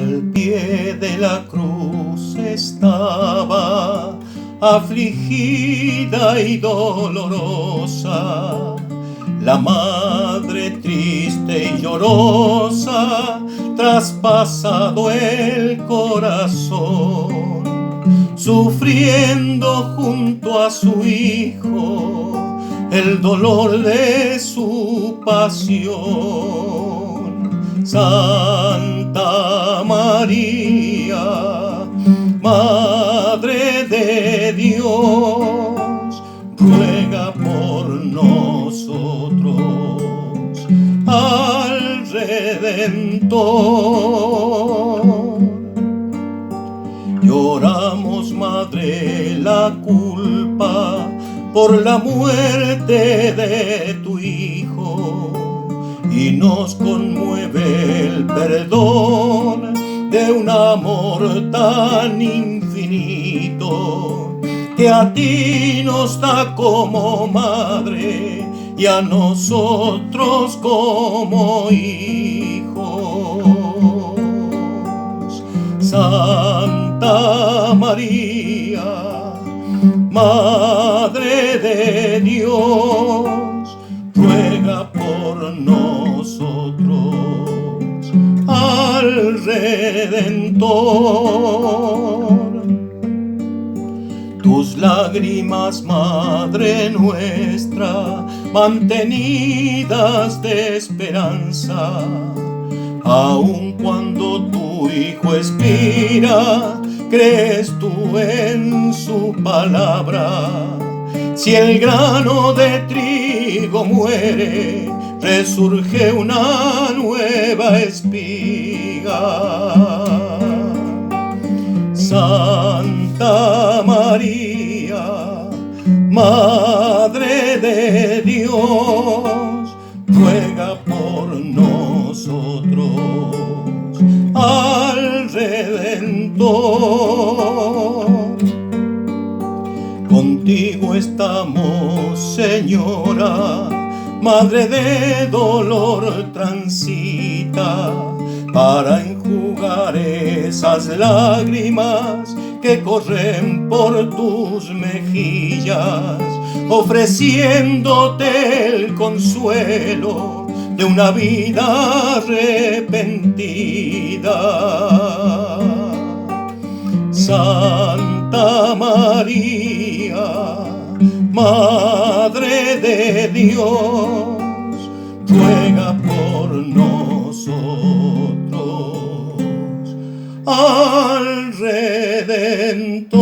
Al pie de la cruz estaba, afligida y dolorosa, la madre triste y llorosa, traspasado el corazón, sufriendo junto a su hijo el dolor de su pasión. Santa María, Madre de Dios, ruega por nosotros al Redentor. Lloramos, Madre, la culpa por la muerte de tu Hijo, y nos conmueve el perdón de un amor tan infinito, que a ti nos da como madre y a nosotros como hijos. Santa María, Madre de Dios, ruega por nosotros al Redentor. Tus lágrimas, Madre nuestra, mantenidas de esperanza, aun cuando tu Hijo expira, crees tú en su palabra. Si el grano de trigo muere, resurge una nueva espiga. Santa María, Madre de Dios, ruega por nosotros al Redentor. Contigo estamos, Señora, Madre de dolor transita, para enjugar esas lágrimas que corren por tus mejillas, ofreciéndote el consuelo de una vida arrepentida. Santa María, Madre de Dios, ruega por nosotros al Redentor.